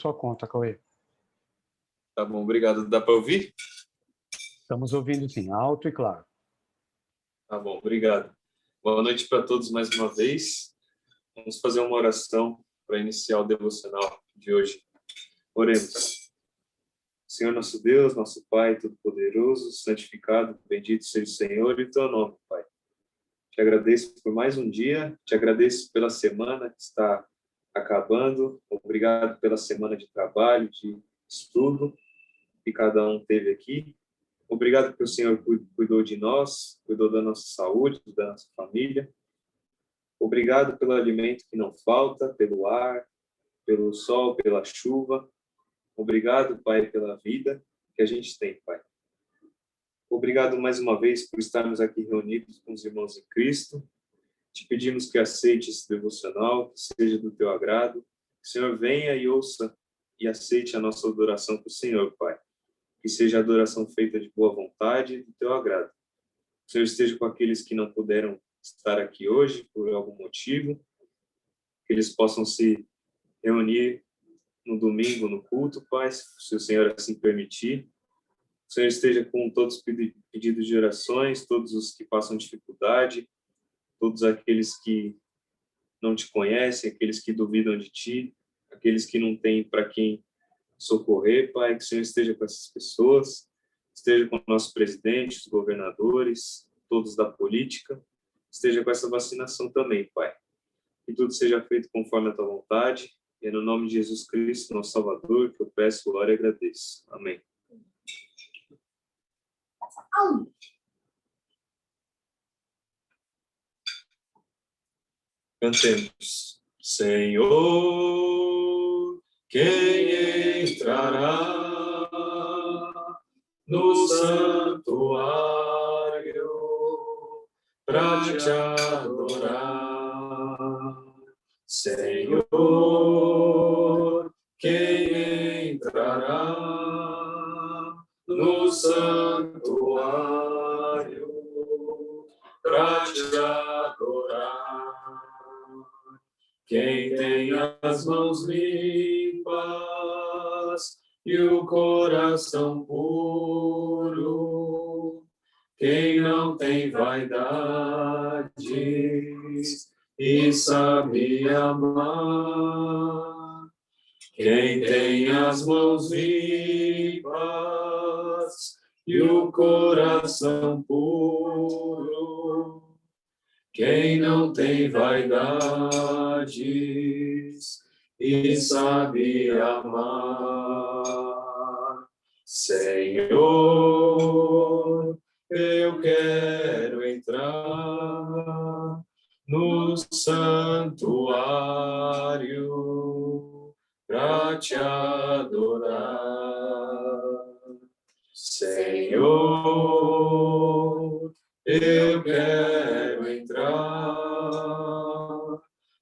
sua conta, Cauê. Tá bom, obrigado. Dá para ouvir? Estamos ouvindo sim, alto e claro. Tá bom, obrigado. Boa noite para todos mais uma vez. Vamos fazer uma oração para iniciar o devocional de hoje. Oremos. Senhor nosso Deus, nosso Pai Todo-Poderoso, santificado, bendito seja o Senhor e teu nome, Pai. Te agradeço por mais um dia, te agradeço pela semana que está acabando, obrigado pela semana de trabalho, de estudo que cada um teve aqui. Obrigado porque o Senhor cuidou de nós, cuidou da nossa saúde, da nossa família. Obrigado pelo alimento que não falta, pelo ar, pelo sol, pela chuva. Obrigado, Pai, pela vida que a gente tem, Pai. Obrigado mais uma vez por estarmos aqui reunidos com os irmãos em Cristo. Te pedimos que aceite esse devocional, que seja do teu agrado. Que o Senhor venha e ouça e aceite a nossa adoração para o Senhor, Pai. Que seja adoração feita de boa vontade e do teu agrado. Que o Senhor esteja com aqueles que não puderam estar aqui hoje por algum motivo. Que eles possam se reunir no domingo, no culto, Pai, se o Senhor assim permitir. O Senhor esteja com todos os pedidos de orações, todos os que passam dificuldade, todos aqueles que não te conhecem, aqueles que duvidam de ti, aqueles que não têm para quem socorrer, Pai, que o Senhor esteja com essas pessoas, esteja com o nosso presidente, os governadores, todos da política, esteja com essa vacinação também, Pai. Que tudo seja feito conforme a tua vontade, e é no nome de Jesus Cristo, nosso Salvador, que eu peço, glória e agradeço. Amém. Cantemos. Senhor, quem entrará no santuário para te adorar? Senhor, quem entrará no santuário para te adorar? Quem tem as mãos limpas e o coração puro, quem não tem vaidades e sabe amar, quem tem as mãos limpas e o coração puro, quem não tem vaidades e sabe amar. Senhor, eu quero entrar no santuário para te adorar. Senhor, eu quero entrar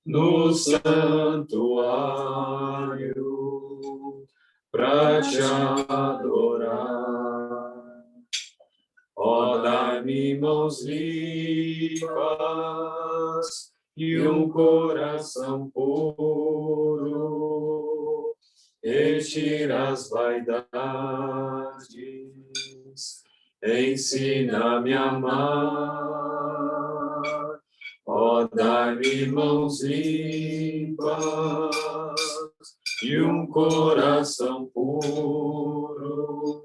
no santuário para te adorar. Ó, dai-me mãos limpas e um coração puro, retira as vaidades, ensina-me a amar. Ó, dai-me mãos limpas e um coração puro,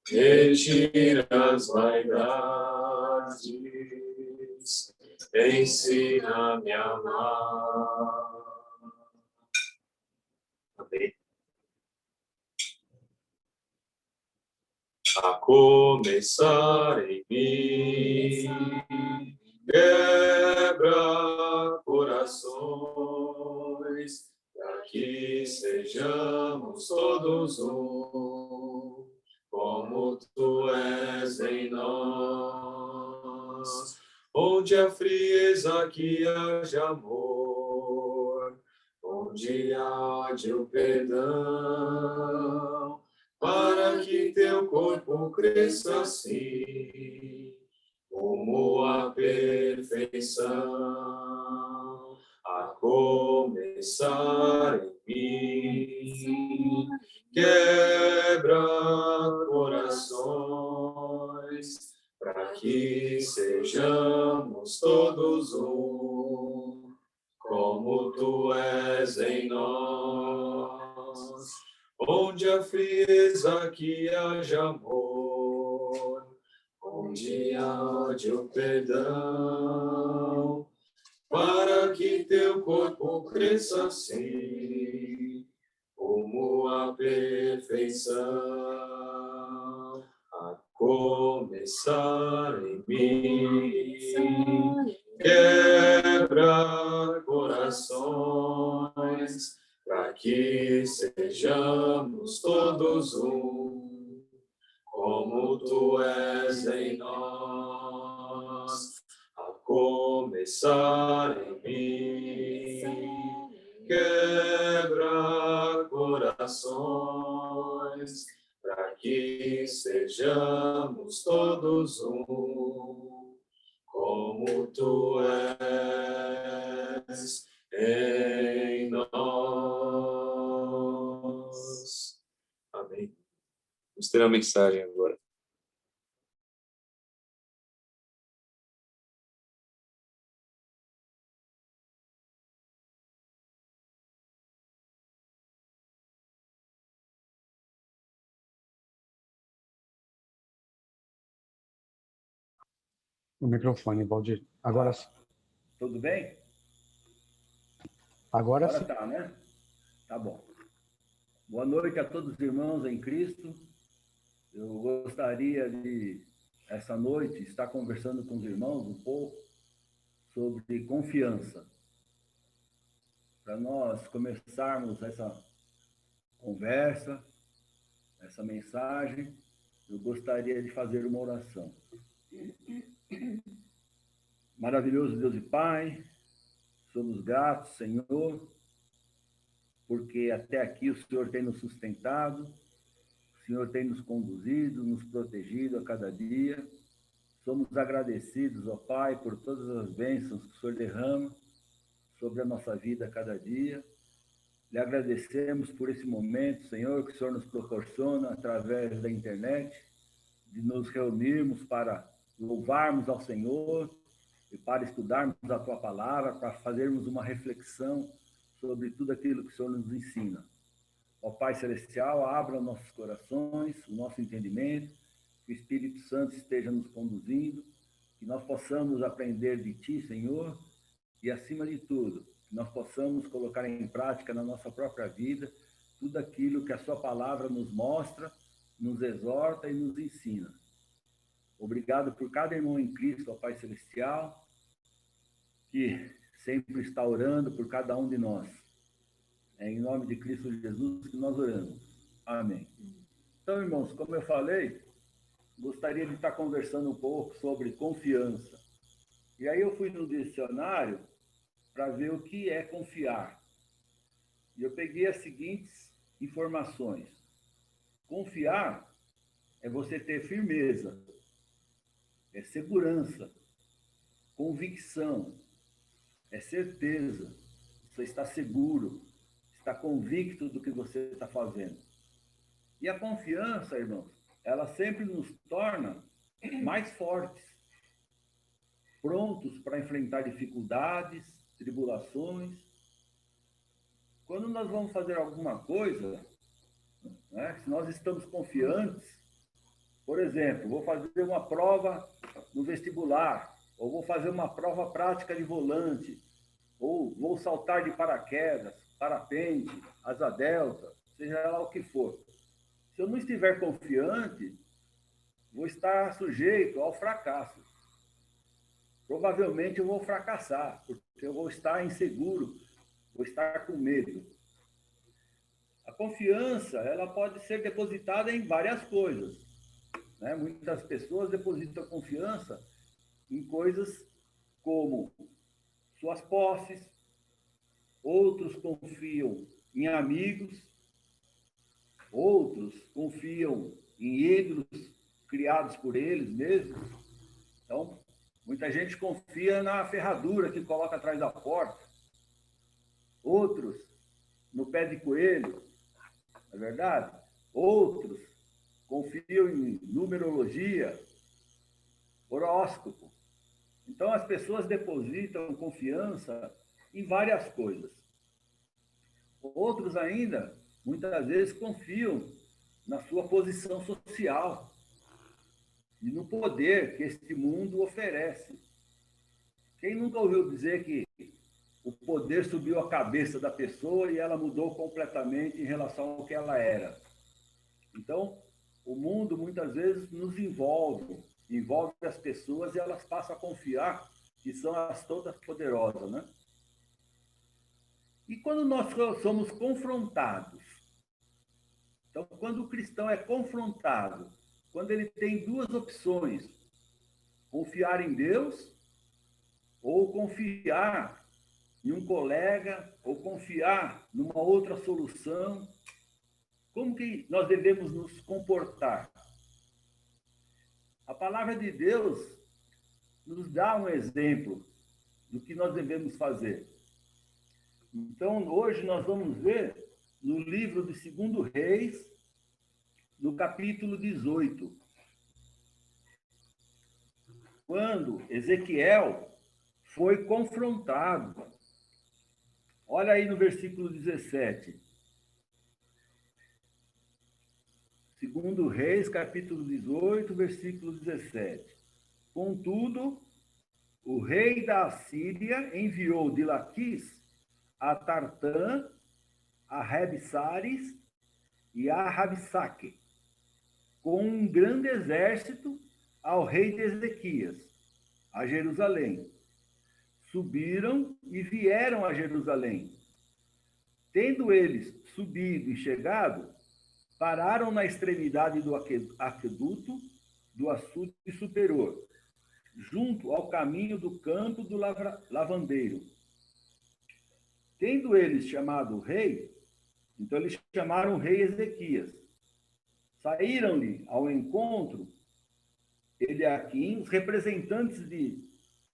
retira as vaidades, ensina-me a amar. Amém. A começar em mim, quebra corações, para que sejamos todos um, como tu és em nós, onde a frieza que haja amor, onde haja o perdão, para que teu corpo cresça assim, como a perfeição, a começar em mim. quebra corações, para que sejamos todos um, como tu és em nós. Onde a frieza que haja amor, onde há ódio, perdão, para que teu corpo cresça assim, como a perfeição, a começar em mim. Quebra corações, para que sejamos todos um, como tu és em nós, a começar em mim. Quebra corações, para que sejamos todos um, como tu és em nós. Amém. Vamos ter a mensagem agora. O microfone, Valdir. Agora sim. Tudo bem? Agora sim. Tá, né? Tá bom. Boa noite a todos os irmãos em Cristo. Eu gostaria de, essa noite, estar conversando com os irmãos um pouco sobre confiança. Para nós começarmos essa conversa, essa mensagem, eu gostaria de fazer uma oração. Maravilhoso Deus e Pai, somos gratos, Senhor, porque até aqui o Senhor tem nos sustentado, o Senhor tem nos conduzido, nos protegido a cada dia. Somos agradecidos, ó Pai, por todas as bênçãos que o Senhor derrama sobre a nossa vida a cada dia. Lhe agradecemos por esse momento, Senhor, que o Senhor nos proporciona através da internet, de nos reunirmos para louvarmos ao Senhor e para estudarmos a Tua Palavra, para fazermos uma reflexão sobre tudo aquilo que o Senhor nos ensina. Ó Pai Celestial, abra nossos corações, o nosso entendimento, que o Espírito Santo esteja nos conduzindo, que nós possamos aprender de Ti, Senhor, e, acima de tudo, que nós possamos colocar em prática na nossa própria vida tudo aquilo que a Sua Palavra nos mostra, nos exorta e nos ensina. Obrigado por cada irmão em Cristo, ó Pai Celestial, que sempre está orando por cada um de nós. É em nome de Cristo Jesus que nós oramos. Amém. Então, irmãos, como eu falei, gostaria de estar conversando um pouco sobre confiança. E aí eu fui no dicionário para ver o que é confiar. E eu peguei as seguintes informações. Confiar é você ter firmeza, é segurança, convicção, é certeza. Você está seguro, está convicto do que você está fazendo. E a confiança, irmãos, ela sempre nos torna mais fortes, prontos para enfrentar dificuldades, tribulações. Quando nós vamos fazer alguma coisa, né, se nós estamos confiantes, por exemplo, vou fazer uma prova no vestibular, ou vou fazer uma prova prática de volante, ou vou saltar de paraquedas, parapente, asa delta, seja lá o que for. Se eu não estiver confiante, vou estar sujeito ao fracasso. Provavelmente eu vou fracassar, porque eu vou estar inseguro, vou estar com medo. A confiança, ela pode ser depositada em várias coisas, né? Muitas pessoas depositam confiança em coisas como suas posses, outros confiam em amigos, outros confiam em ídolos criados por eles mesmos. Então, muita gente confia na ferradura que coloca atrás da porta. Outros, no pé de coelho. Às não é verdade? Outros confiam em numerologia, horóscopo. Então, as pessoas depositam confiança em várias coisas. Outros ainda, muitas vezes, confiam na sua posição social e no poder que este mundo oferece. Quem nunca ouviu dizer que o poder subiu a cabeça da pessoa e ela mudou completamente em relação ao que ela era? Então, o mundo muitas vezes nos envolve as pessoas e elas passam a confiar que são as todas poderosas, né? E quando nós somos confrontados, então, quando o cristão é confrontado, quando ele tem duas opções, confiar em Deus ou confiar em um colega, ou confiar numa outra solução, como que nós devemos nos comportar? A palavra de Deus nos dá um exemplo do que nós devemos fazer. Então, hoje nós vamos ver no livro de 2 Reis, no capítulo 18, quando Ezequiel foi confrontado. Olha aí no versículo 17. 2 Reis, capítulo 18, versículo 17. Contudo, o rei da Assíria enviou de Laquis a Tartã, a Rabsaris e a Rabsaque, com um grande exército ao rei de Ezequias, a Jerusalém. Subiram e vieram a Jerusalém. Tendo eles subido e chegado, pararam na extremidade do aqueduto do açude superior, junto ao caminho do campo do lavandeiro. Tendo eles chamado o rei, então eles chamaram o rei Ezequias. Saíram-lhe ao encontro Eliaquim, os representantes de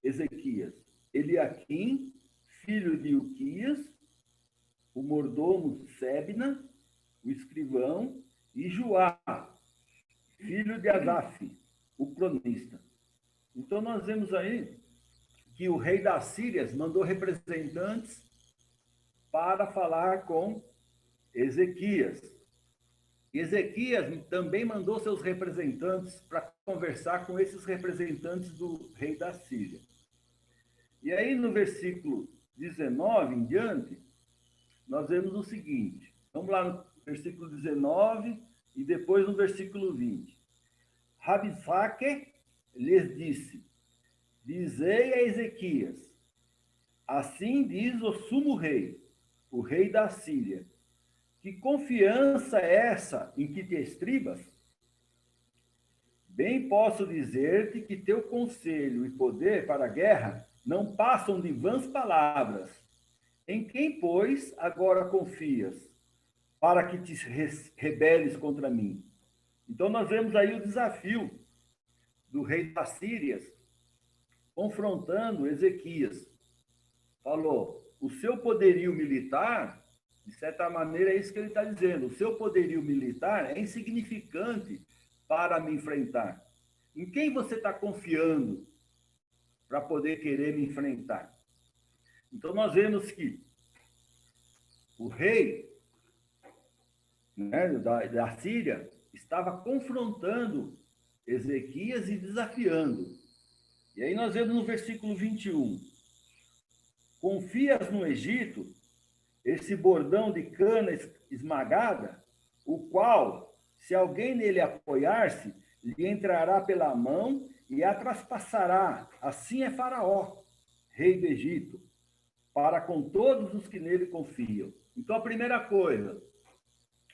Ezequias. Eliaquim, filho de Uquias, o mordomo Sebna, o escrivão, e Joá, filho de Asaf, o cronista. Então, nós vemos aí que o rei da Síria mandou representantes para falar com Ezequias. Ezequias também mandou seus representantes para conversar com esses representantes do rei da Síria. E aí, no versículo 19 em diante, nós vemos o seguinte. Vamos lá no versículo 19 e depois no versículo 20. Rabsaque lhes disse: dizei a Ezequias, assim diz o sumo rei, o rei da Síria, que confiança é essa em que te estribas? Bem posso dizer-te que teu conselho e poder para a guerra não passam de vãs palavras. Em quem, pois, agora confias, para que te rebeles contra mim? Então, nós vemos aí o desafio do rei da Síria, confrontando Ezequias. Falou, o seu poderio militar, de certa maneira, é isso que ele está dizendo, o seu poderio militar é insignificante para me enfrentar. Em quem você está confiando para poder querer me enfrentar? Então, nós vemos que o rei, né, da Síria estava confrontando Ezequias e desafiando. E aí nós vemos no versículo 21. Confias no Egito, esse bordão de cana esmagada, o qual, se alguém nele apoiar-se, lhe entrará pela mão e a traspassará. Assim é Faraó, rei do Egito, para com todos os que nele confiam. Então, a primeira coisa,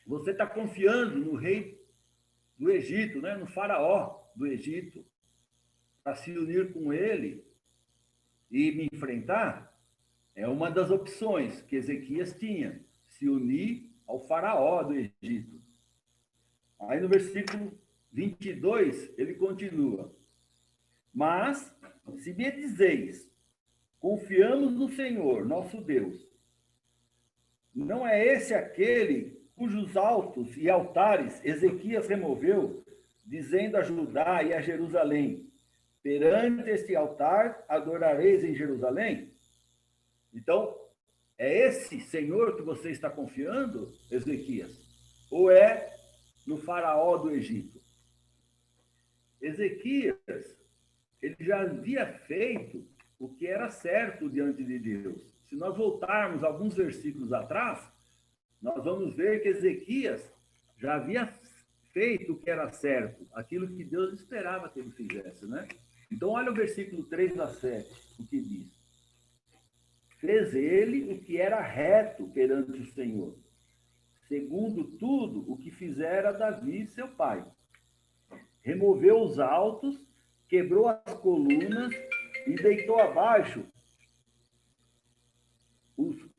você está confiando no rei do Egito, né? No Faraó do Egito, para se unir com ele e me enfrentar? É uma das opções que Ezequias tinha, se unir ao Faraó do Egito. Aí no versículo 22, ele continua. Mas, se me dizeis, confiamos no Senhor, nosso Deus, não é esse aquele cujos altos e altares Ezequias removeu, dizendo a Judá e a Jerusalém: perante este altar adorareis em Jerusalém? Então, é esse Senhor que você está confiando, Ezequias? Ou é no faraó do Egito? Ezequias, ele já havia feito o que era certo diante de Deus. Se nós voltarmos alguns versículos atrás, nós vamos ver que Ezequias já havia feito o que era certo, aquilo que Deus esperava que ele fizesse, né? Então, olha o versículo 3 a 7, o que diz. Fez ele o que era reto perante o Senhor, segundo tudo o que fizera Davi, seu pai. Removeu os altos, quebrou as colunas e deitou abaixo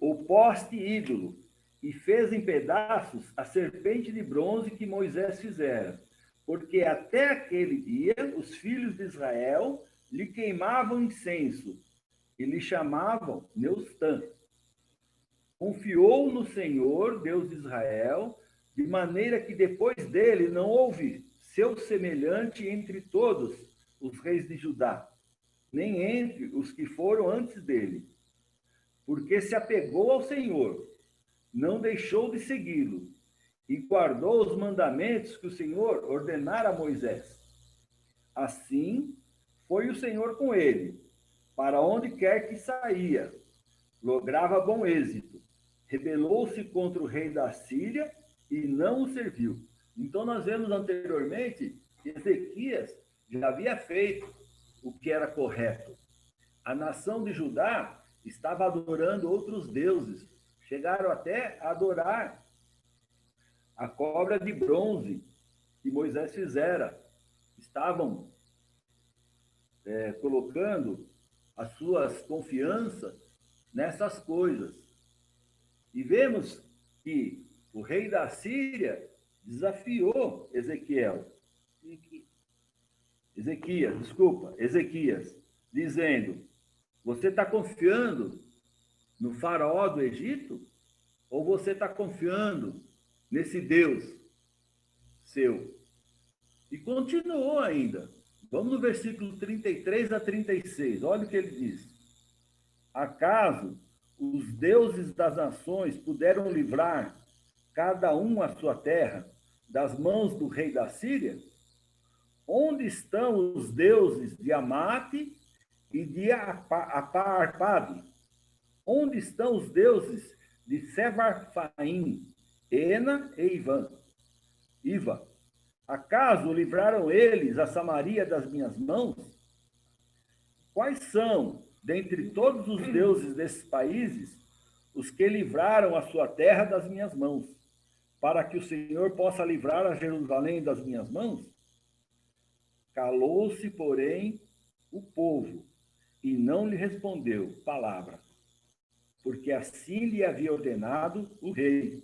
o poste ídolo, e fez em pedaços a serpente de bronze que Moisés fizera. Porque até aquele dia os filhos de Israel lhe queimavam incenso e lhe chamavam Neustã. Confiou no Senhor, Deus de Israel, de maneira que depois dele não houve seu semelhante entre todos os reis de Judá, nem entre os que foram antes dele. Porque se apegou ao Senhor, não deixou de segui-lo, e guardou os mandamentos que o Senhor ordenara a Moisés. Assim foi o Senhor com ele, para onde quer que saía, lograva bom êxito. Rebelou-se contra o rei da Síria e não o serviu. Então, nós vemos anteriormente que Ezequias já havia feito o que era correto. A nação de Judá estava adorando outros deuses. Chegaram até a adorar a cobra de bronze que Moisés fizera. Estavam colocando as suas confianças nessas coisas. E vemos que o rei da Síria desafiou Ezequias, dizendo: você está confiando no faraó do Egito? Ou você está confiando nesse Deus seu? E continuou ainda. Vamos no versículo 33 a 36. Olha o que ele diz. Acaso os deuses das nações puderam livrar cada um a sua terra das mãos do rei da Síria? Onde estão os deuses de Amate e de Aparpade? Onde estão os deuses de Sefarfaim, Ena e Iva? Acaso livraram eles a Samaria das minhas mãos? Quais são, dentre todos os deuses desses países, os que livraram a sua terra das minhas mãos, para que o Senhor possa livrar a Jerusalém das minhas mãos? Calou-se, porém, o povo, e não lhe respondeu palavra, porque assim lhe havia ordenado o rei,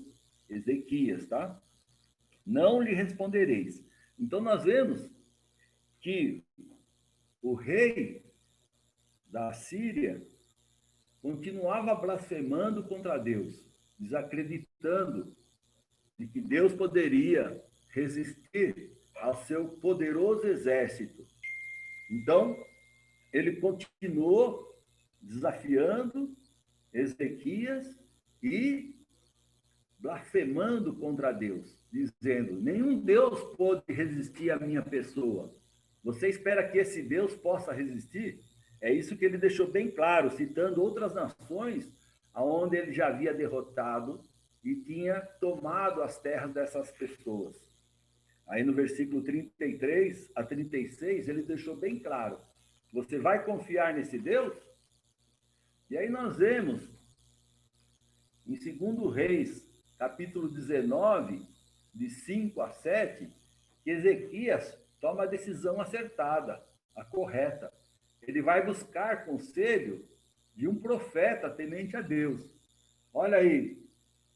Ezequias, tá? Não lhe respondereis. Então, nós vemos que o rei da Síria continuava blasfemando contra Deus, desacreditando de que Deus poderia resistir ao seu poderoso exército. Então, ele continuou desafiando Ezequias e blasfemando contra Deus, dizendo: nenhum Deus pode resistir à minha pessoa. Você espera que esse Deus possa resistir? É isso que ele deixou bem claro, citando outras nações aonde ele já havia derrotado e tinha tomado as terras dessas pessoas. Aí no versículo 33 a 36, ele deixou bem claro: você vai confiar nesse Deus? E aí nós vemos, em 2 Reis, capítulo 19, de 5 a 7, que Ezequias toma a decisão acertada, a correta. Ele vai buscar conselho de um profeta temente a Deus. Olha aí,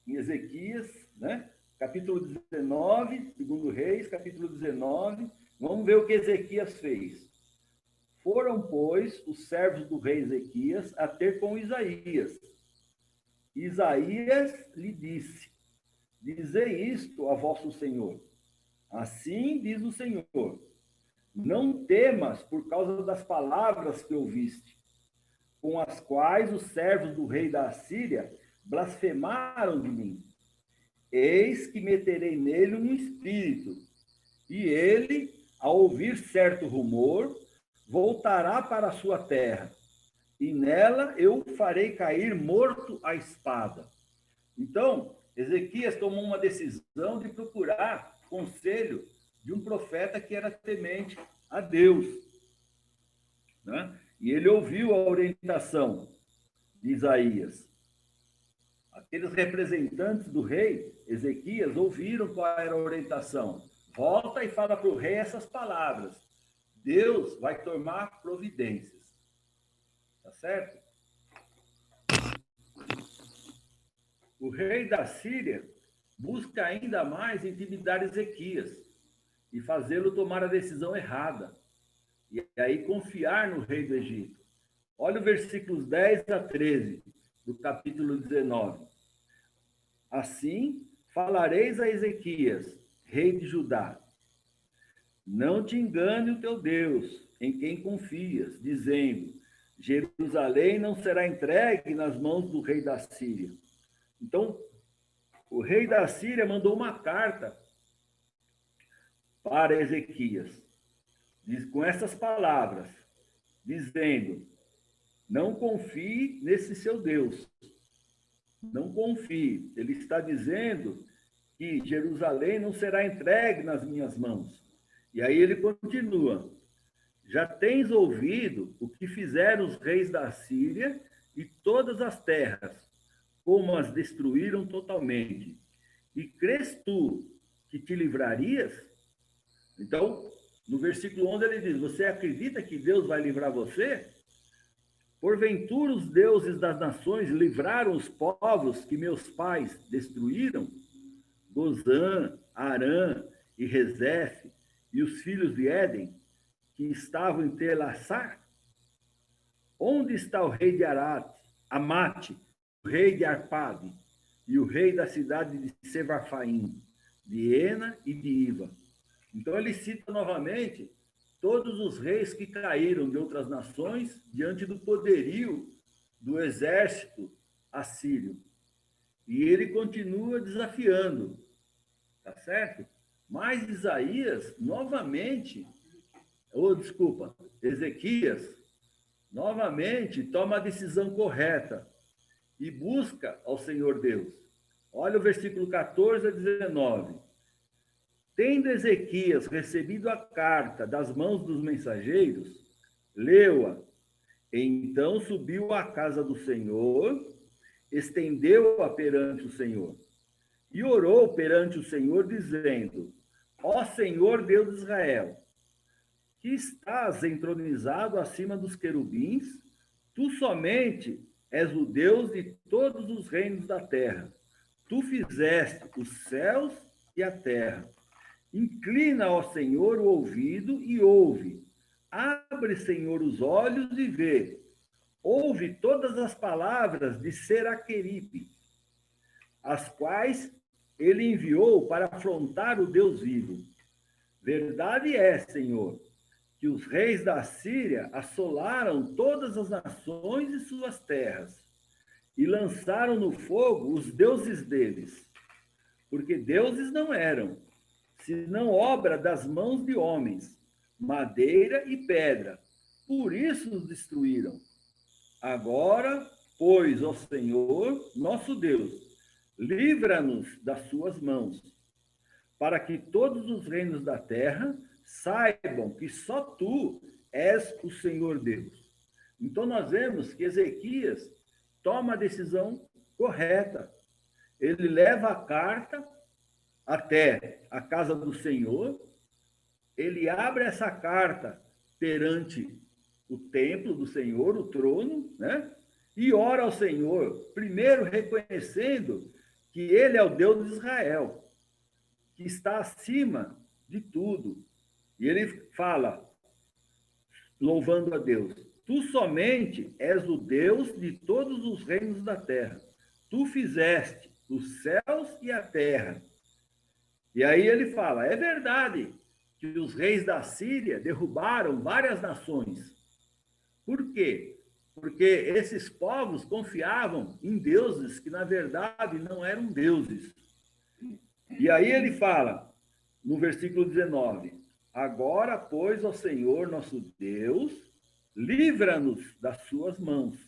em Ezequias, né? Capítulo 19, 2 Reis, capítulo 19, vamos ver o que Ezequias fez. Foram, pois, os servos do rei Ezequias a ter com Isaías. Isaías lhe disse: dizei isto a vosso senhor. Assim diz o Senhor: não temas por causa das palavras que ouviste, com as quais os servos do rei da Assíria blasfemaram de mim. Eis que meterei nele um espírito, e ele, ao ouvir certo rumor, voltará para a sua terra, e nela eu o farei cair morto à espada. Então, Ezequias tomou uma decisão de procurar conselho de um profeta que era temente a Deus, né? E ele ouviu a orientação de Isaías. Aqueles representantes do rei Ezequias ouviram qual era a orientação. Volta e fala para o rei essas palavras. Deus vai tomar providências. Tá certo? O rei da Síria busca ainda mais intimidar Ezequias e fazê-lo tomar a decisão errada. E aí confiar no rei do Egito. Olha o versículos 10 a 13 do capítulo 19. Assim falareis a Ezequias, rei de Judá: não te engane o teu Deus, em quem confias, dizendo: Jerusalém não será entregue nas mãos do rei da Síria. Então, o rei da Síria mandou uma carta para Ezequias, com essas palavras, dizendo: não confie nesse seu Deus. Não confie. Ele está dizendo que Jerusalém não será entregue nas minhas mãos. E aí ele continua: já tens ouvido o que fizeram os reis da Síria e todas as terras, como as destruíram totalmente. E crês tu que te livrarias? Então, no versículo 11 ele diz: você acredita que Deus vai livrar você? Porventura os deuses das nações livraram os povos que meus pais destruíram? Gozã, Arã e Rezefe e os filhos de Éden, que estavam em Telassar? Onde está o rei de Amate, o rei de Arpade e o rei da cidade de Sevarfaim, de Ena e de Iva? Então ele cita novamente todos os reis que caíram de outras nações diante do poderio do exército assírio. E ele continua desafiando, tá certo? Mas Isaías, novamente, Ezequias, novamente toma a decisão correta e busca ao Senhor Deus. Olha o versículo 14 a 19. Tendo Ezequias recebido a carta das mãos dos mensageiros, leu-a. Então subiu à casa do Senhor, estendeu-a perante o Senhor e orou perante o Senhor, dizendo: ó Senhor Deus de Israel, que estás entronizado acima dos querubins, tu somente és o Deus de todos os reinos da terra. Tu fizeste os céus e a terra. Inclina, ó Senhor, o ouvido e ouve. Abre, Senhor, os olhos e vê. Ouve todas as palavras de Seraqueripe, as quais ele enviou para afrontar o Deus vivo. Verdade é, Senhor, que os reis da Síria assolaram todas as nações e suas terras, e lançaram no fogo os deuses deles, porque deuses não eram, senão obra das mãos de homens, madeira e pedra. Por isso nos destruíram. Agora, pois, ó Senhor, nosso Deus, livra-nos das suas mãos, para que todos os reinos da terra saibam que só tu és o Senhor Deus. Então, nós vemos que Ezequias toma a decisão correta. Ele leva a carta até a casa do Senhor, ele abre essa carta perante o templo do Senhor, o trono, né? E ora ao Senhor, primeiro reconhecendo que ele é o Deus de Israel, que está acima de tudo. E ele fala, louvando a Deus: tu somente és o Deus de todos os reinos da terra. Tu fizeste os céus e a terra. E aí ele fala, é verdade que os reis da Síria derrubaram várias nações. Por quê? Porque esses povos confiavam em deuses que, na verdade, não eram deuses. E aí ele fala, no versículo 19, agora, pois, ó Senhor nosso Deus, livra-nos das suas mãos,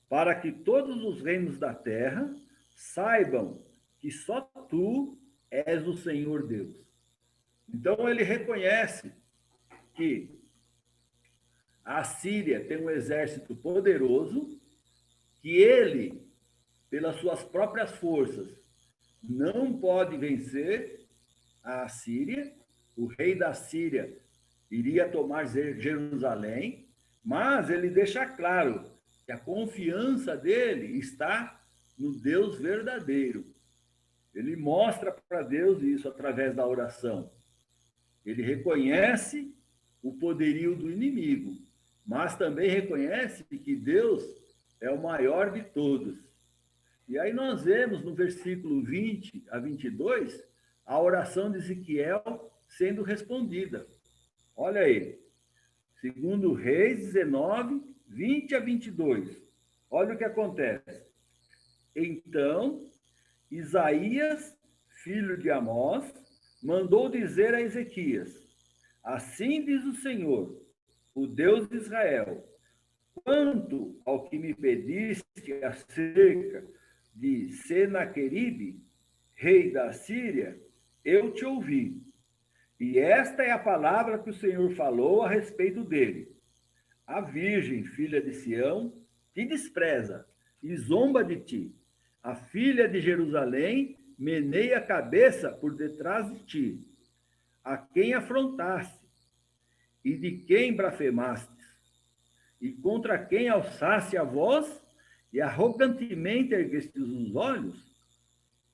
para que todos os reinos da terra saibam que só tu és o Senhor Deus. Então ele reconhece que a Síria tem um exército poderoso, que ele, pelas suas próprias forças, não pode vencer a Síria. O rei da Síria iria tomar Jerusalém, mas ele deixa claro que a confiança dele está no Deus verdadeiro. Ele mostra para Deus isso através da oração. Ele reconhece o poderio do inimigo, mas também reconhece que Deus é o maior de todos. E aí nós vemos no versículo 20 a 22 a oração de Ezequiel sendo respondida. Olha aí, segundo Reis 19, 20 a 22. Olha o que acontece. Então, Isaías, filho de Amós, mandou dizer a Ezequias, assim diz o Senhor, o Deus de Israel, quanto ao que me pediste acerca de Senaqueribe, rei da Síria, eu te ouvi. E esta é a palavra que o Senhor falou a respeito dele. A virgem, filha de Sião, te despreza e zomba de ti. A filha de Jerusalém meneia a cabeça por detrás de ti. A quem afrontaste e de quem blasfemaste, e contra quem alçaste a voz e arrogantemente ergueste os olhos,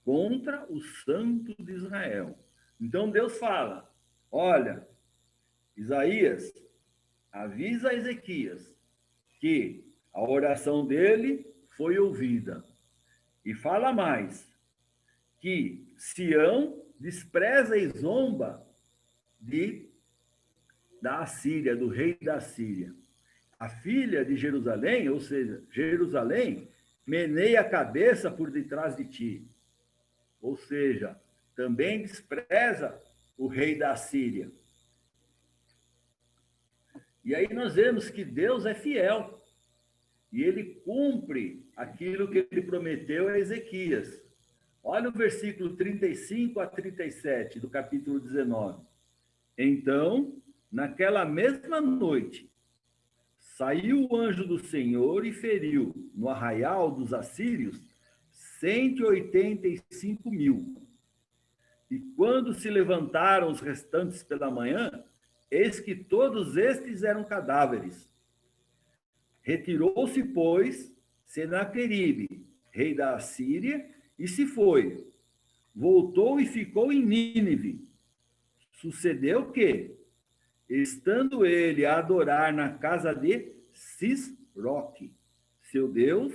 contra o Santo de Israel. Então Deus fala, olha, Isaías, avisa a Ezequias que a oração dele foi ouvida. E fala mais, que Sião despreza e zomba da Assíria, do rei da Síria. A filha de Jerusalém, ou seja, Jerusalém, meneia a cabeça por detrás de ti. Ou seja, também despreza o rei da Síria. E aí nós vemos que Deus é fiel. E ele cumpre aquilo que ele prometeu a Ezequias. Olha o versículo 35 a 37 do capítulo 19. Então, naquela mesma noite, saiu o anjo do Senhor e feriu no arraial dos assírios 185.000. E quando se levantaram os restantes pela manhã, eis que todos estes eram cadáveres. Retirou-se, pois, Senaqueribe, rei da Assíria, e se foi. Voltou e ficou em Nínive. Sucedeu que, estando ele a adorar na casa de Sisroque, seu Deus,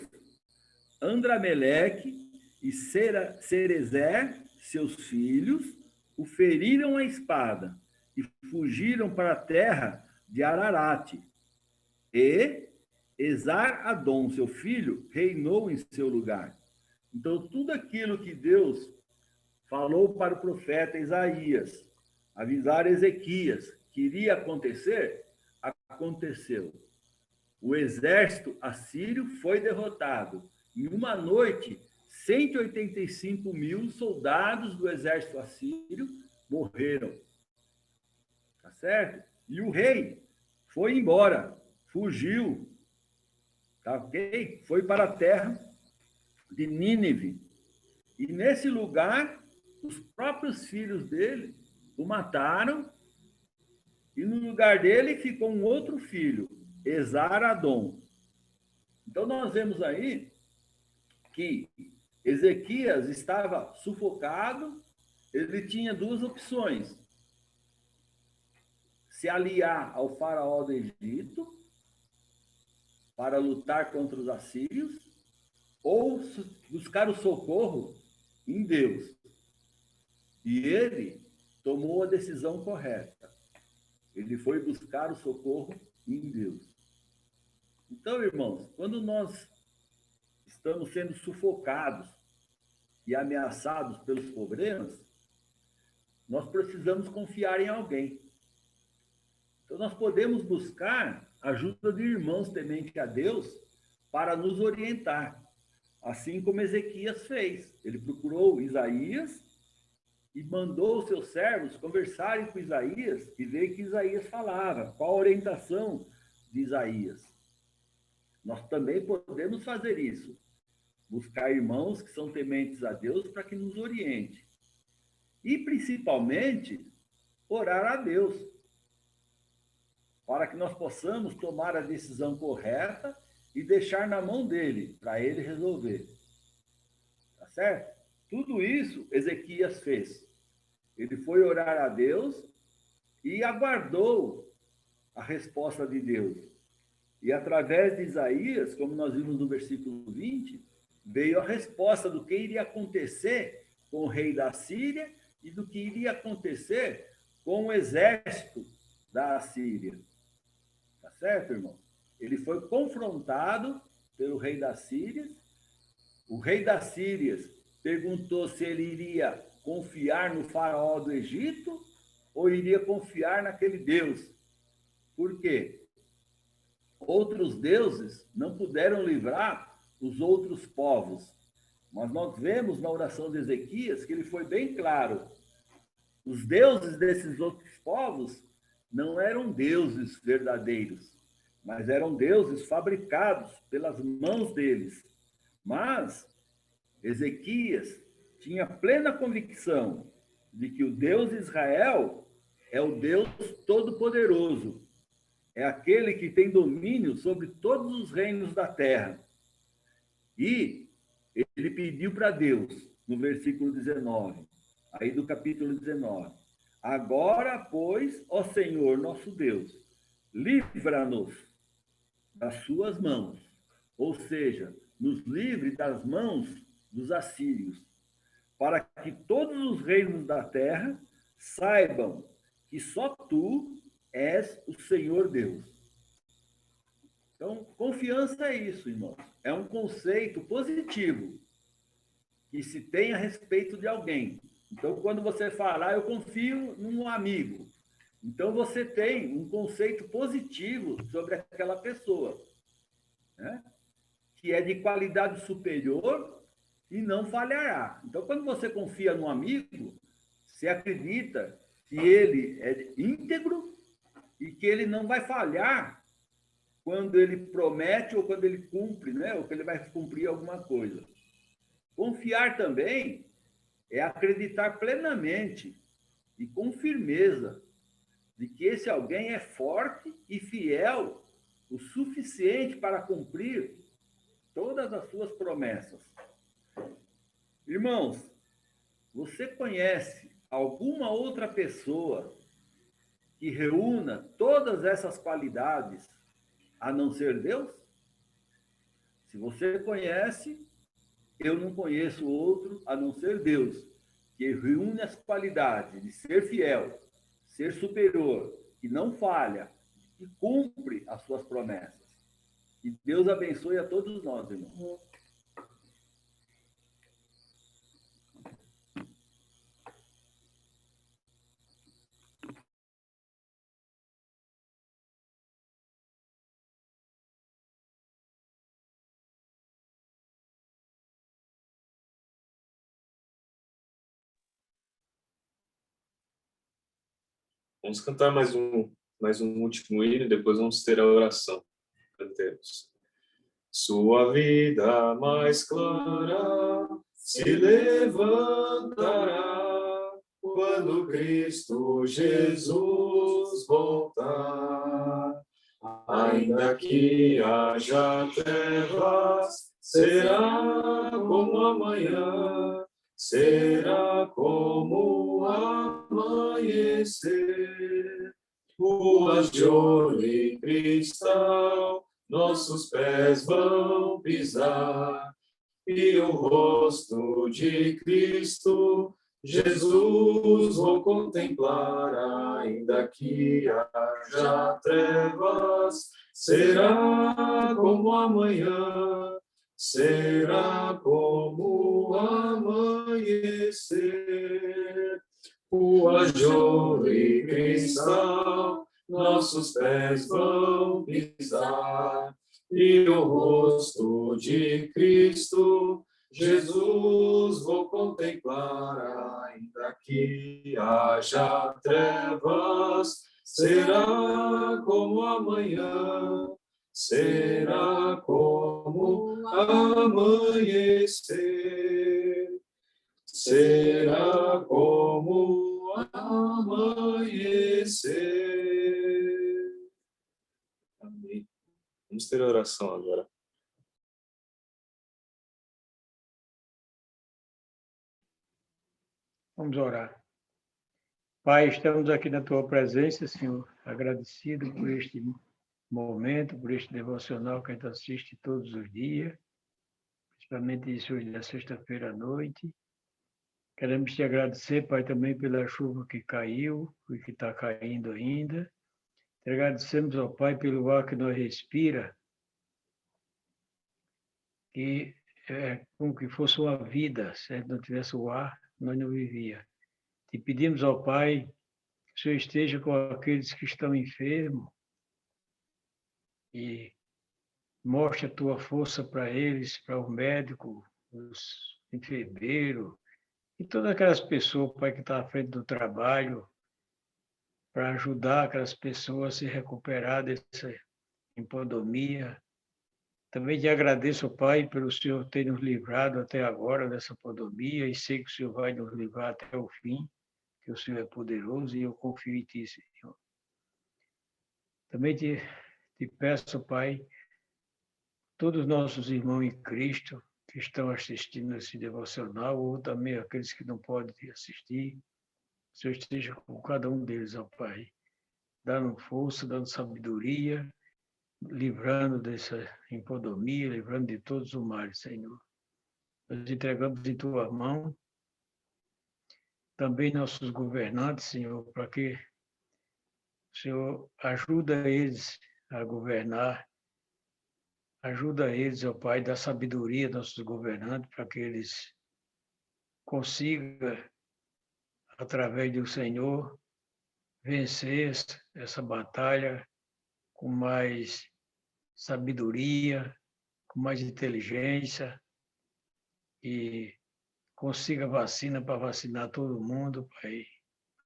Andrameleque e Cerezer, seus filhos, o feriram a espada e fugiram para a terra de Ararate. E Esar-Adom, seu filho, reinou em seu lugar. Então, tudo aquilo que Deus falou para o profeta Isaías, avisar Ezequias que iria acontecer, aconteceu. O exército assírio foi derrotado. Em uma noite, 185.000 soldados do exército assírio morreram. Tá certo? E o rei foi embora, fugiu. Tá ok? Foi para a terra de Nínive. E nesse lugar, os próprios filhos dele o mataram. E no lugar dele ficou um outro filho, Esar-Adom. Então nós vemos aí que Ezequias estava sufocado, ele tinha duas opções: se aliar ao faraó do Egito para lutar contra os assírios, ou buscar o socorro em Deus. E ele tomou a decisão correta. Ele foi buscar o socorro em Deus. Então, irmãos, quando nós estamos sendo sufocados e ameaçados pelos problemas, nós precisamos confiar em alguém. Então, nós podemos buscar a ajuda de irmãos tementes a Deus para nos orientar, assim como Ezequias fez. Ele procurou Isaías e mandou os seus servos conversarem com Isaías e ver o que Isaías falava, qual a orientação de Isaías. Nós também podemos fazer isso, buscar irmãos que são tementes a Deus para que nos oriente. E, principalmente, orar a Deus, para que nós possamos tomar a decisão correta e deixar na mão dele, para ele resolver. Tá certo? Tudo isso Ezequias fez. Ele foi orar a Deus e aguardou a resposta de Deus. E através de Isaías, como nós vimos no versículo 20, veio a resposta do que iria acontecer com o rei da Síria e do que iria acontecer com o exército da Assíria. Tá certo, irmão? Ele foi confrontado pelo rei da Síria. O rei da Síria perguntou se ele iria confiar no faraó do Egito ou iria confiar naquele Deus. Por quê? Outros deuses não puderam livrar os outros povos. Mas nós vemos na oração de Ezequias que ele foi bem claro. Os deuses desses outros povos não eram deuses verdadeiros, mas eram deuses fabricados pelas mãos deles. Mas Ezequias tinha plena convicção de que o Deus de Israel é o Deus Todo-Poderoso, é aquele que tem domínio sobre todos os reinos da terra. E ele pediu para Deus, no versículo 19, aí do capítulo 19, agora, pois, ó Senhor nosso Deus, livra-nos das suas mãos, ou seja, nos livre das mãos dos assírios, para que todos os reinos da terra saibam que só tu és o Senhor Deus. Então, confiança é isso, irmãos. É um conceito positivo que se tem a respeito de alguém. Então, quando você falar, eu confio num amigo. Então, você tem um conceito positivo sobre aquela pessoa, né? Que é de qualidade superior e não falhará. Então, quando você confia num amigo, você acredita que ele é íntegro e que ele não vai falhar quando ele promete ou quando ele cumpre, né? Ou que ele vai cumprir alguma coisa. Confiar também é acreditar plenamente e com firmeza de que esse alguém é forte e fiel o suficiente para cumprir todas as suas promessas. Irmãos, você conhece alguma outra pessoa que reúna todas essas qualidades a não ser Deus? Se você conhece, eu não conheço outro a não ser Deus, que reúne as qualidades de ser fiel, ser superior, que não falha, e cumpre as suas promessas. Que Deus abençoe a todos nós, irmãos. Vamos cantar mais um último hino e depois vamos ter a oração. Cantemos. Sua vida mais clara se levantará quando Cristo Jesus voltar. Ainda que haja trevas, será como amanhã, será como amanhecer. Ruas de ouro e cristal, nossos pés vão pisar, rosto de Cristo, Jesus, vou contemplar, ainda que haja trevas, será como amanhã, será como amanhecer. O jovem cristal, nossos pés vão pisar, e o rosto de Cristo, Jesus, vou contemplar, ainda que haja trevas, será como amanhã, será como amanhecer. Será como amanhecer. Amém. Vamos ter oração agora. Vamos orar. Pai, estamos aqui na Tua presença, Senhor, agradecido por este momento, por este devocional que a gente assiste todos os dias, principalmente isso hoje na sexta-feira à noite. Queremos te agradecer, Pai, também pela chuva que caiu e que está caindo ainda. Te agradecemos, ó Pai, pelo ar que nós respira, que é como que fosse uma vida. Se a gente não tivesse o ar, nós não vivíamos. Te pedimos, ó Pai, que o Senhor esteja com aqueles que estão enfermos e mostre a Tua força para eles, para os médicos, os enfermeiros e todas aquelas pessoas, Pai, que estão à frente do trabalho, para ajudar aquelas pessoas a se recuperar dessa pandemia. Também te agradeço, Pai, pelo Senhor ter nos livrado até agora dessa pandemia e sei que o Senhor vai nos livrar até o fim, que o Senhor é poderoso e eu confio em Ti, Senhor. Também te peço, Pai, todos os nossos irmãos em Cristo que estão assistindo esse devocional, ou também aqueles que não podem assistir, o Senhor esteja com cada um deles, ó Pai, dando força, dando sabedoria, livrando dessa impodemia, livrando de todos os males, Senhor. Nós entregamos em Tua mão também nossos governantes, Senhor, para que o Senhor ajuda eles a governar, ajuda eles, ó Pai, dá sabedoria aos nossos governantes para que eles consigam, através do Senhor, vencer essa batalha com mais sabedoria, com mais inteligência e consiga vacina para vacinar todo mundo, Pai,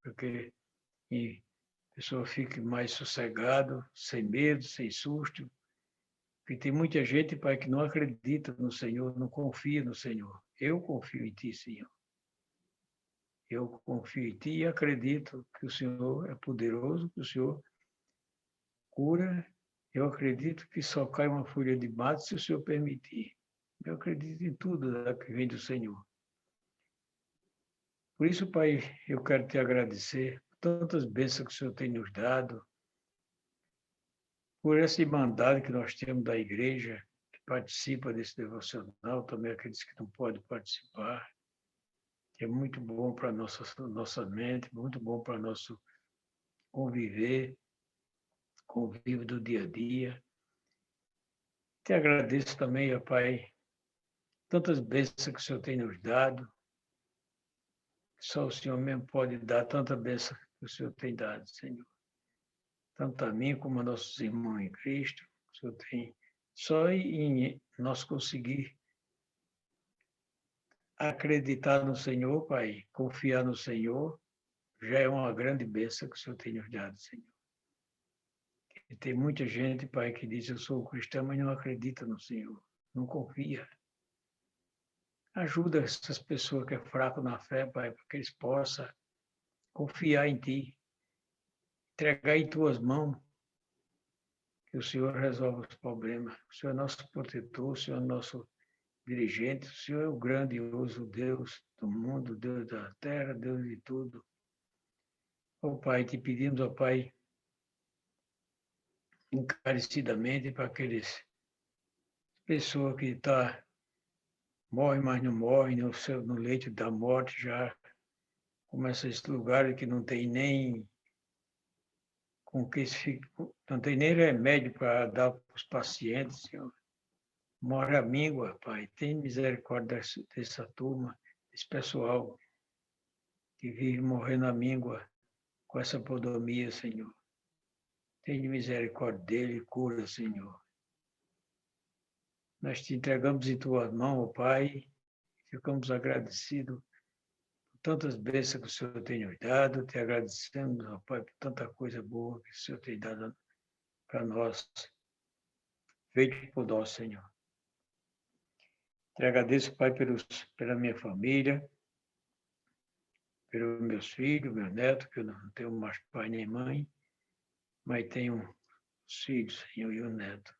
porque a pessoa fique mais sossegado, sem medo, sem susto, porque tem muita gente, Pai, que não acredita no Senhor, não confia no Senhor. Eu confio em Ti, Senhor. Eu confio em Ti e acredito que o Senhor é poderoso, que o Senhor cura. Eu acredito que só cai uma folha de mato se o Senhor permitir. Eu acredito em tudo que vem do Senhor. Por isso, Pai, eu quero Te agradecer por tantas bênçãos que o Senhor tem nos dado, por essa irmandade que nós temos da igreja, que participa desse devocional, também aqueles que não podem participar, que é muito bom para a nossa mente, muito bom para nosso convívio do dia a dia. Te agradeço também, ó Pai, tantas bênçãos que o Senhor tem nos dado. Só o Senhor mesmo pode dar tanta bênção que o Senhor tem dado, Senhor. Tanto a mim como a nossos irmãos em Cristo, o Senhor tem. Só em nós conseguir acreditar no Senhor, Pai, confiar no Senhor, já é uma grande bênção que o Senhor tem nos dado, Senhor. E tem muita gente, Pai, que diz, eu sou cristão, mas não acredita no Senhor, não confia. Ajuda essas pessoas que é fraco na fé, Pai, para que eles possam confiar em Ti, entregar em Tuas mãos, que o Senhor resolve os problemas. O Senhor é nosso protetor, o Senhor é nosso dirigente, o Senhor é o grandioso Deus do mundo, Deus da terra, Deus de tudo. Ó Pai, te pedimos, ó Pai, encarecidamente para aquelas pessoas que estão morre, mas não morre, no leito da morte já começa esse lugar que não tem nem não tem nem remédio para dar para os pacientes, Senhor. Mora a míngua, Pai. Tem misericórdia dessa turma, desse pessoal que vive morrendo a míngua com essa podomia, Senhor. Tenha misericórdia dele e cura, Senhor. Nós te entregamos em tuas mãos, ó Pai. Ficamos agradecidos por tantas bênçãos que o Senhor tem nos dado. Te agradecemos, ó Pai, por tanta coisa boa que o Senhor tem dado para nós, feito por nós, Senhor. Te agradeço, Pai, pela minha família, pelos meus filhos, meu neto, que eu não tenho mais pai nem mãe, mas tenho os filhos, Senhor, e o neto.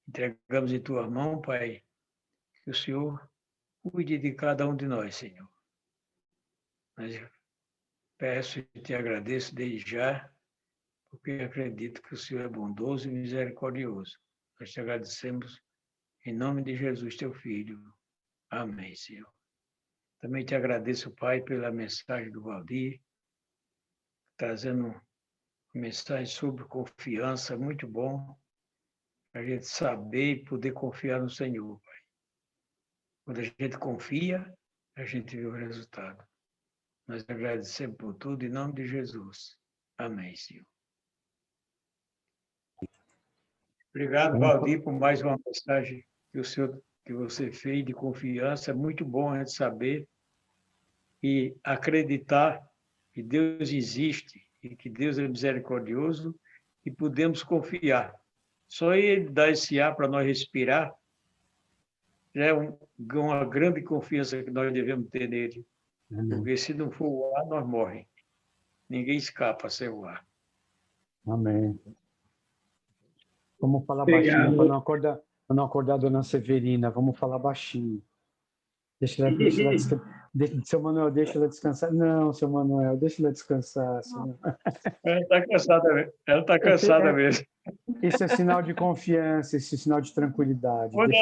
Entregamos em tua mão, Pai, que o Senhor cuide de cada um de nós, Senhor. Mas peço e te agradeço desde já, porque acredito que o Senhor é bondoso e misericordioso. Nós te agradecemos em nome de Jesus, teu Filho. Amém, Senhor. Também te agradeço, Pai, pela mensagem do Valdir, trazendo uma mensagem sobre confiança, muito bom, para a gente saber e poder confiar no Senhor, Pai. Quando a gente confia, a gente vê o resultado. Nós agradecemos por tudo, em nome de Jesus. Amém, Senhor. Obrigado, Valdir, por mais uma mensagem que você fez de confiança. É muito bom a gente saber e acreditar que Deus existe e que Deus é misericordioso e podemos confiar. Só Ele dá esse ar para nós respirar, já é uma grande confiança que nós devemos ter nele. Porque se não for o ar, nós morremos. Ninguém escapa sem o ar. Amém. Vamos falar baixinho para não acordar a dona Severina. Vamos falar baixinho. Deixa ela seu Manuel, deixa ela descansar. Não, seu Manuel, deixa ela descansar. Ela está cansada mesmo. Ela está cansada mesmo. Isso é sinal de confiança, esse é sinal de tranquilidade. Quando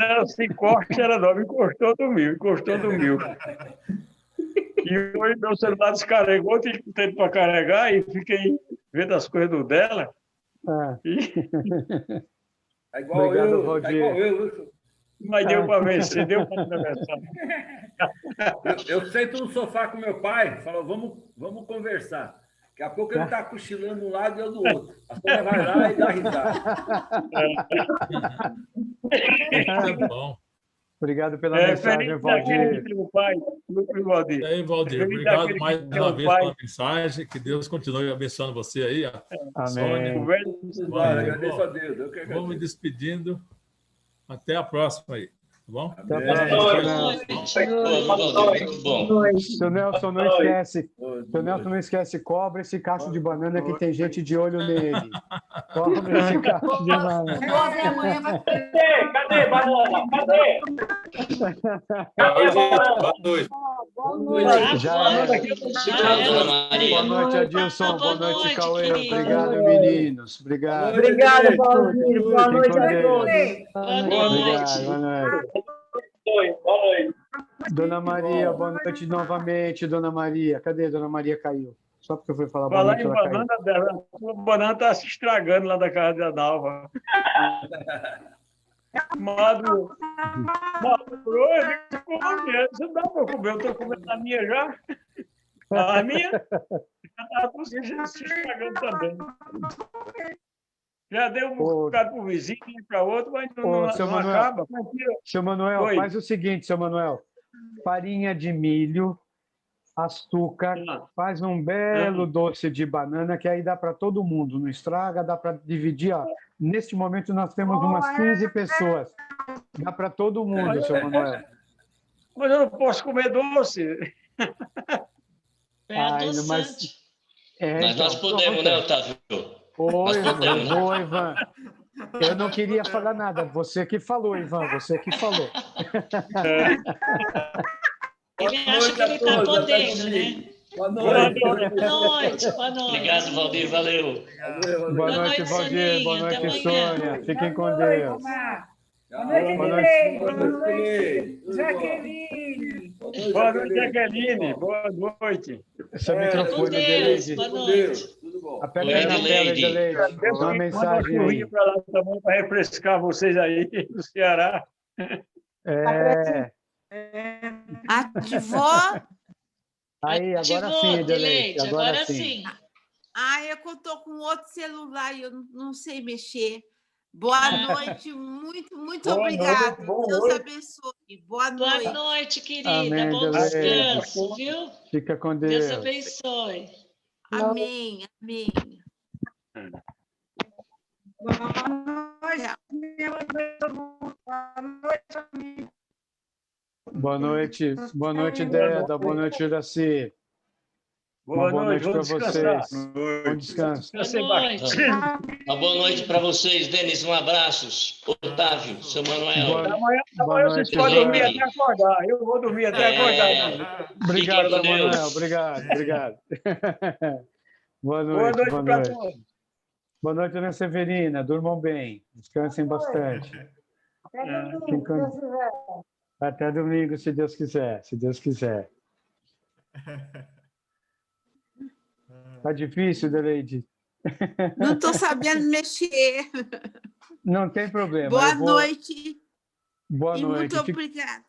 ela se encosta, ela não encostou, dormiu. E hoje meu celular descarregou, tive tempo para carregar e fiquei vendo as coisas dela. É igual Obrigado, eu, Valdir. é igual eu. Mas deu para vencer, deu para conversar. Eu sento no sofá com meu pai, falo, vamos conversar. Daqui a pouco ele está cochilando um lado e eu do outro. A Sônia vai lá e dá risada. Tá bom. Obrigado pela mensagem, Valdir. E aí, Valdir, obrigado mais uma vez pela mensagem. Que Deus continue abençoando você aí. Amém. Agradeço a Deus. Vamos me despedindo. Até a próxima aí. Tá bom? Até a próxima. Seu Nelson, não esquece, cobra esse cacho de banana que tem gente de olho nele. Cobra esse cacho de banana. Cadê banana? Cadê? Boa noite. Já é. Boa noite, Adilson. Boa noite, Cauê. Obrigado, meninos. Obrigado. Obrigada, Valdir. Boa noite a todos. Obrigado, boa noite. Boa noite. Dona Maria, boa noite novamente, Dona Maria. Cadê? Dona Maria caiu. Só porque eu fui falar boa noite, Falar em ela caiu. banana dela, a banana está se estragando lá da casa da Dalva. Maduro, você não dá para comer, eu estou comendo a minha já. A minha já está se estragando também. Já deu um bocado para o vizinho, para outro, mas não acaba. Seu Manuel, Oi. faz o seguinte, seu Manuel. Farinha de milho, açúcar, faz um belo doce de banana, que aí dá para todo mundo, não estraga, dá para dividir. Ó. Neste momento nós temos umas 15 pessoas. Dá para todo mundo, seu Manuel. Mas eu não posso comer doce. Mas então, nós podemos, né, Otávio? Oi, Ivan. Eu não queria falar nada. Você que falou, Ivan. Você que falou. Ele acha que ele está podendo, né? Boa noite. Boa noite. Obrigado, Valdir. Valeu. Boa noite, Valdir. Boa noite, Sônia. Fiquem com Deus. Tchau. Boa noite. Boa noite, Jaqueline. Boa noite, Jaqueline. Boa noite. Seu Com microfone, Deus. Adelaide. Boa noite. Tudo bom. Aperte aí na tela, Adelaide. Uma mensagem aí. para lá também para refrescar vocês aí no Ceará. É. Ativou? Aí, agora Ativou, sim, Adelaide. Adelaide, Agora agora sim. sim. É que eu estou com outro celular e eu não sei mexer. Boa noite, muito Boa obrigada. noite, boa Deus noite. abençoe. Boa Boa noite. noite, querida. Amém, Bom Adelaide. descanso, viu? Fica com Deus Deus. abençoe. Amém, amém. Boa noite, Deda. Boa noite, Juraci. Uma boa noite para vocês. Bom descanso. Boa noite. Uma boa noite para vocês, Denis. Um abraço. Otávio, seu Manuel. Amanhã vocês podem dormir até acordar. Eu vou dormir até acordar. Obrigado, Fiquem com Manuel. Deus. Obrigado. Boa Boa noite. noite para todos. Boa noite, Ana Severina. Durmam bem. Descansem bastante. Até domingo, se Deus quiser. Se Deus quiser. Tá difícil, Adelaide? Não estou sabendo mexer. Não tem problema. Boa noite. Boa E noite. muito obrigada.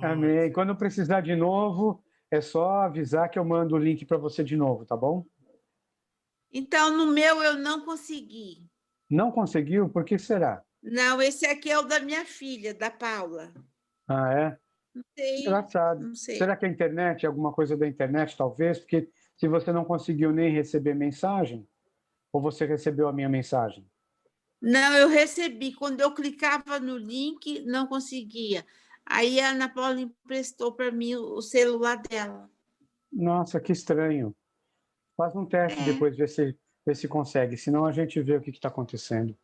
Amém. Quando precisar de novo, é só avisar que eu mando o link para você de novo, tá bom? Então, no meu eu não consegui. Não conseguiu? Por que será? Não, esse aqui é o da minha filha, da Paula. Ah, é? Não sei. Engraçado. Não sei. Será que a internet, alguma coisa da internet, talvez? Porque se você não conseguiu nem receber mensagem, ou você recebeu a minha mensagem? Não, eu recebi. Quando eu clicava no link, não conseguia. Aí a Ana Paula emprestou para mim o celular dela. Nossa, que estranho. Faz um teste depois, vê se consegue. Senão a gente vê o que está acontecendo.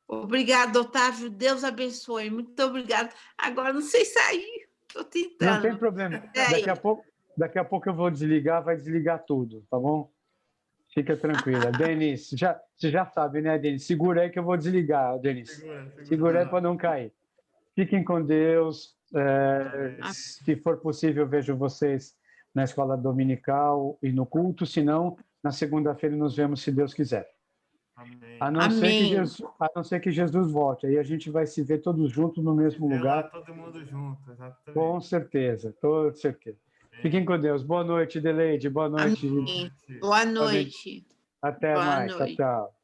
Obrigada, Otávio. Deus abençoe. Muito obrigada. Agora não sei sair. Estou tentando. Não tem problema. Daqui a pouco eu vou desligar, vai desligar tudo, tá bom? Fica tranquila. Denis, você já sabe, né, Denis? Segura aí que eu vou desligar, Denis. Segura aí para não cair. Fiquem com Deus. Se for possível, eu vejo vocês na escola dominical e no culto. Se não, na segunda-feira nos vemos, se Deus quiser. Amém. A não ser que Jesus volte. Aí a gente vai se ver todos juntos no mesmo lugar. Todo mundo junto, exatamente. Com certeza, com certeza. Fiquem com Deus. Boa noite, Adelaide. Boa noite. Boa noite. Até Boa mais. noite. Tchau, tchau.